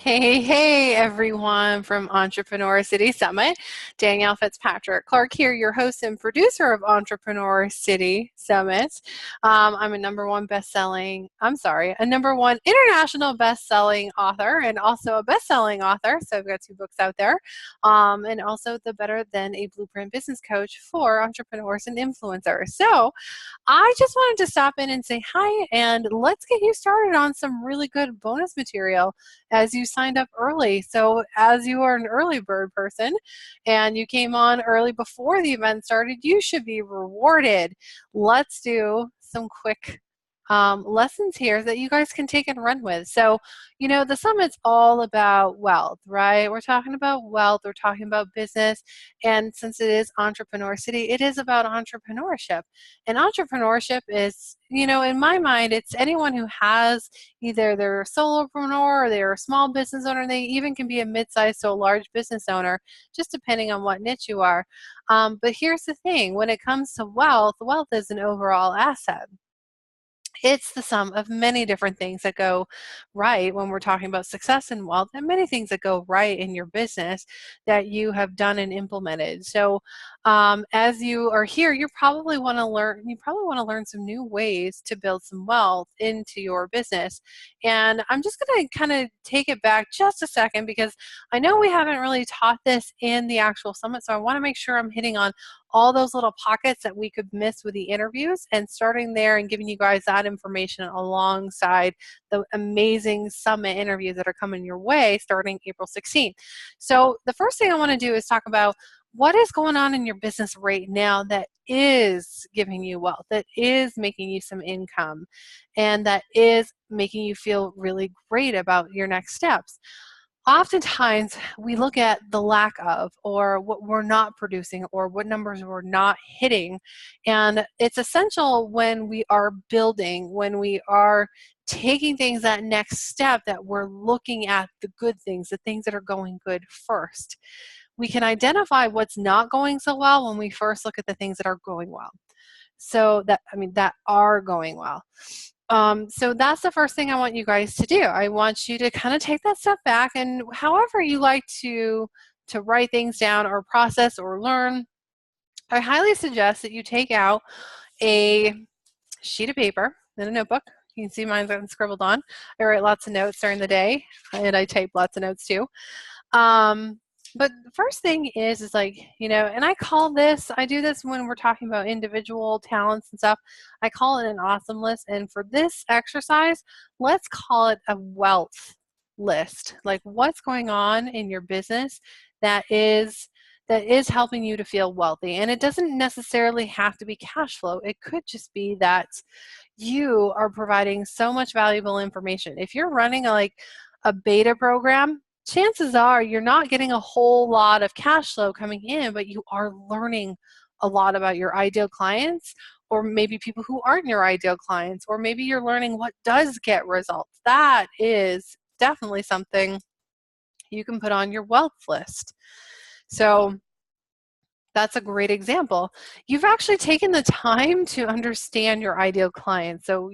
Hey, everyone from Entrepreneur City Summit. Danielle Fitzpatrick Clark here, your host and producer of Entrepreneur City Summit. I'm a number one international best-selling author and also a best-selling author. So I've got two books out there. And also the Better Than a Blueprint business coach for entrepreneurs and influencers. So I just wanted to stop in and say hi, and let's get you started on some really good bonus material as you signed up early. So as you are an early bird person and you came on early before the event started, you should be rewarded. Let's do some quick lessons here that you guys can take and run with. So, the summit's all about wealth, right? We're talking about wealth, we're talking about business, and since it is Entrepreneur City, it is about entrepreneurship. And entrepreneurship is, in my mind, it's anyone who has either they're a solopreneur or they're a small business owner. They even can be a mid-sized to a large business owner, just depending on what niche you are. But here's the thing, when it comes to wealth, wealth is an overall asset. It's the sum of many different things that go right when we're talking about success and wealth, and many things that go right in your business that you have done and implemented. So as you are here, you probably want to learn some new ways to build some wealth into your business. And I'm just going to kind of take it back just a second, because I know we haven't really taught this in the actual summit. So I want to make sure I'm hitting on all those little pockets that we could miss with the interviews, and starting there and giving you guys that information alongside the amazing summit interviews that are coming your way starting April 16th. So the first thing I want to do is talk about what is going on in your business right now that is giving you wealth, that is making you some income, and that is making you feel really great about your next steps. Oftentimes we look at the lack of, or what we're not producing, or what numbers we're not hitting. And it's essential when we are building, when we are taking things that next step, that we're looking at the good things, the things that are going good first. We can identify what's not going so well when we first look at the things that are going well. So that are going well. So that's the first thing I want you guys to do. I want you to kind of take that step back, and however you like to write things down or process or learn, I highly suggest that you take out a sheet of paper and a notebook. You can see mine's scribbled on. I write lots of notes during the day, and I type lots of notes too. But the first thing is like, and I do this when we're talking about individual talents and stuff. I call it an awesome list. And for this exercise, let's call it a wealth list. Like, what's going on in your business that is helping you to feel wealthy. And it doesn't necessarily have to be cash flow. It could just be that you are providing so much valuable information. If you're running a beta program, chances are you're not getting a whole lot of cash flow coming in, but you are learning a lot about your ideal clients, or maybe people who aren't your ideal clients, or maybe you're learning what does get results. That is definitely something you can put on your wealth list. So that's a great example. You've actually taken the time to understand your ideal client. So,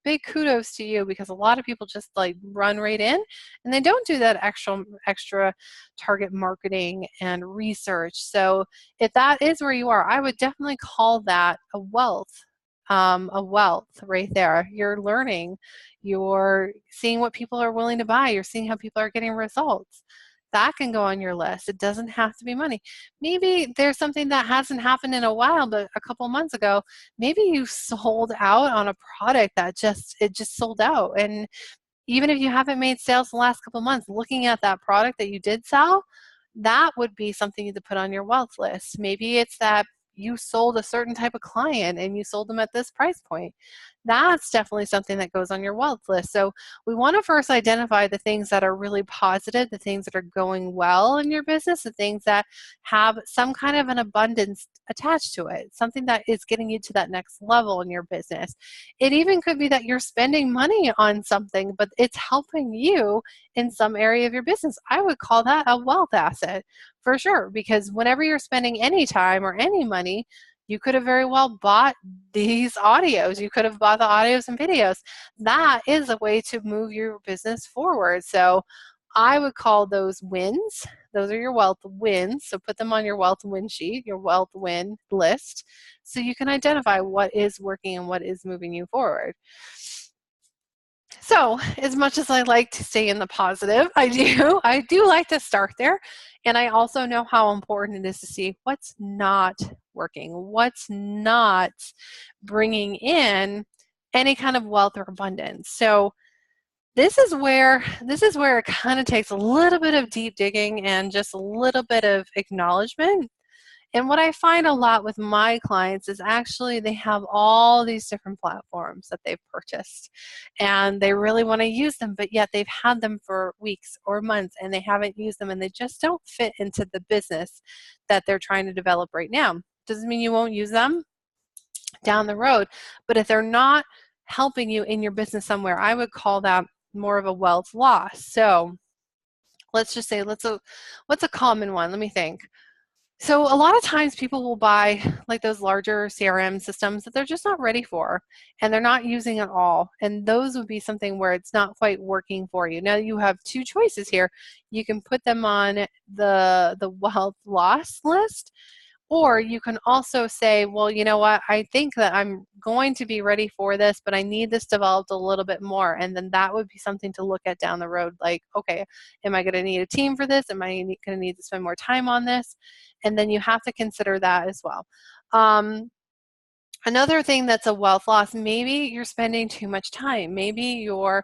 big kudos to you, because a lot of people just run right in and they don't do that extra target marketing and research. So if that is where you are, I would definitely call that a wealth right there. You're learning, you're seeing what people are willing to buy, you're seeing how people are getting results. That can go on your list. It doesn't have to be money. Maybe there's something that hasn't happened in a while, but a couple months ago, maybe you sold out on a product that just sold out. And even if you haven't made sales the last couple months, looking at that product that you did sell, that would be something to put on your wealth list. Maybe it's that you sold a certain type of client and you sold them at this price point. That's definitely something that goes on your wealth list. So we want to first identify the things that are really positive, the things that are going well in your business, the things that have some kind of an abundance attached to it, something that is getting you to that next level in your business. It even could be that you're spending money on something, but it's helping you in some area of your business. I would call that a wealth asset for sure, because whenever you're spending any time or any money, you could have very well bought these audios. You could have bought the audios and videos. That is a way to move your business forward. So I would call those wins. Those are your wealth wins. So put them on your wealth win sheet, your wealth win list, so you can identify what is working and what is moving you forward. So as much as I like to stay in the positive, I do like to start there. And I also know how important it is to see what's not working, what's not bringing in any kind of wealth or abundance. So this is where it kind of takes a little bit of deep digging and just a little bit of acknowledgement. And what I find a lot with my clients is actually they have all these different platforms that they've purchased and they really want to use them, but yet they've had them for weeks or months and they haven't used them and they just don't fit into the business that they're trying to develop right now. Doesn't mean you won't use them down the road, but if they're not helping you in your business somewhere, I would call that more of a wealth loss. So let's just say, what's a common one? Let me think. So a lot of times people will buy like those larger CRM systems that they're just not ready for and they're not using at all. And those would be something where it's not quite working for you. Now you have two choices here. You can put them on the wealth loss list, or you can also say, well, you know what, I think that I'm going to be ready for this, but I need this developed a little bit more. And then that would be something to look at down the road. Like, okay, am I going to need a team for this? Am I going to need to spend more time on this? And then you have to consider that as well. Another thing that's a wealth loss, maybe you're spending too much time. Maybe you're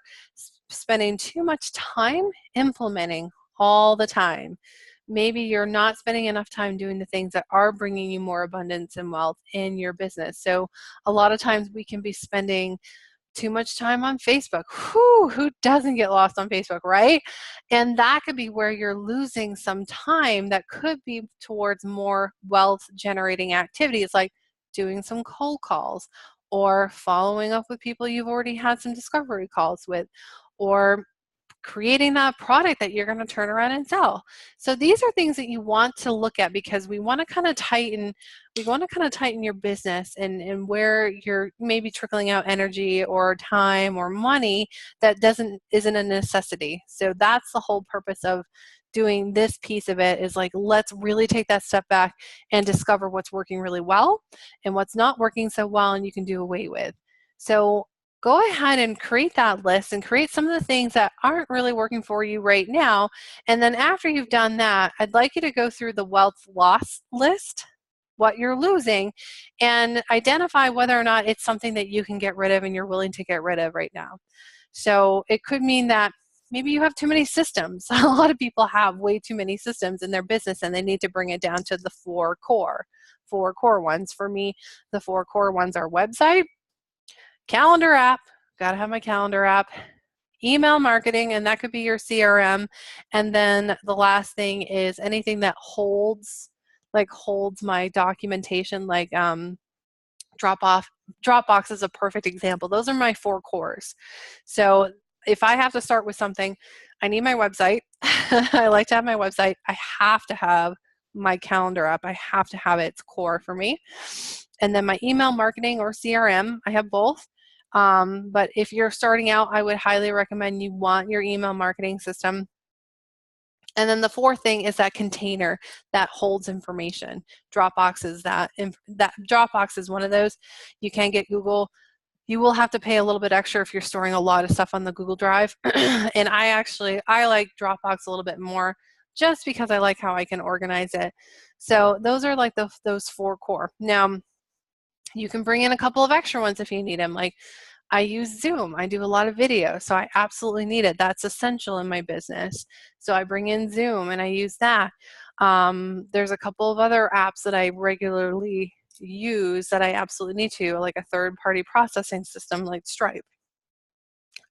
spending too much time implementing all the time. Maybe you're not spending enough time doing the things that are bringing you more abundance and wealth in your business. So a lot of times we can be spending too much time on Facebook. Who doesn't get lost on Facebook, right? And that could be where you're losing some time that could be towards more wealth generating activities like doing some cold calls or following up with people you've already had some discovery calls with, or creating that product that you're going to turn around and sell. So these are things that you want to look at because we want to kind of tighten your business and where you're maybe trickling out energy or time or money that isn't a necessity. So that's the whole purpose of doing this piece of it, is like, let's really take that step back and discover what's working really well and what's not working so well and you can do away with. So go ahead and create that list and create some of the things that aren't really working for you right now. And then after you've done that, I'd like you to go through the wealth loss list, what you're losing, and identify whether or not it's something that you can get rid of and you're willing to get rid of right now. So it could mean that maybe you have too many systems. A lot of people have way too many systems in their business and they need to bring it down to the four core ones. For me, the four core ones are website, calendar app, got to have my calendar app, email marketing, and that could be your CRM. And then the last thing is anything that holds my documentation, like Dropbox is a perfect example. Those are my four cores. So if I have to start with something, I need my website. I like to have my website. I have to have my calendar app. I have to have it. It's core for me. And then my email marketing or CRM, I have both. But if you're starting out, I would highly recommend you want your email marketing system. And then the fourth thing is that container that holds information. Dropbox is Dropbox is one of those. You can get Google. You will have to pay a little bit extra if you're storing a lot of stuff on the Google Drive. And I like Dropbox a little bit more just because I like how I can organize it. So those are like those four core. Now, you can bring in a couple of extra ones if you need them. Like I use Zoom. I do a lot of video, so I absolutely need it. That's essential in my business. So I bring in Zoom and I use that. There's a couple of other apps that I regularly use that I absolutely need to, like a third-party processing system like Stripe.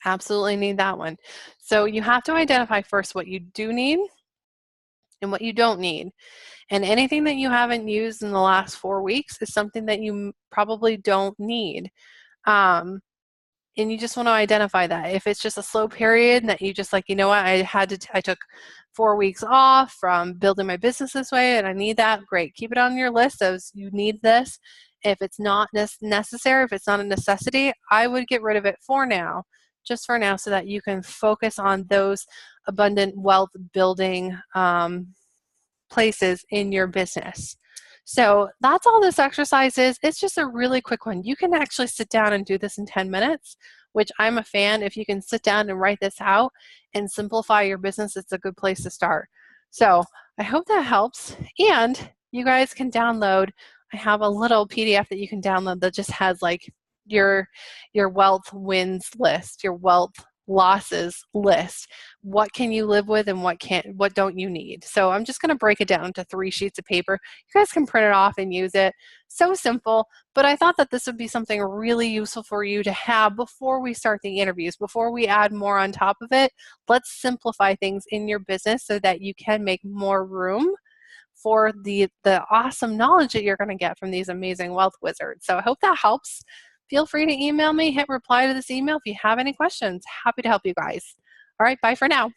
Absolutely need that one. So you have to identify first what you do need and what you don't need. And anything that you haven't used in the last 4 weeks is something that you probably don't need. And you just want to identify that. If it's just a slow period that you just like, you know what, I took 4 weeks off from building my business this way and I need that, great. Keep it on your list as you need this. If it's not necessary, if it's not a necessity, I would get rid of it for now, just for now so that you can focus on those abundant wealth building places in your business. So that's all this exercise is. It's just a really quick one. You can actually sit down and do this in 10 minutes, which I'm a fan. If you can sit down and write this out and simplify your business, it's a good place to start. So I hope that helps. And you guys can download, I have a little PDF that you can download that just has like your wealth wins list, your wealth losses list. What can you live with and what don't you need? So I'm just going to break it down into 3 sheets of paper. You guys can print it off and use it. So simple, but I thought that this would be something really useful for you to have before we start the interviews, before we add more on top of it. Let's simplify things in your business so that you can make more room for the awesome knowledge that you're going to get from these amazing wealth wizards. So I hope that helps. Feel free to email me, hit reply to this email if you have any questions. Happy to help you guys. All right, bye for now.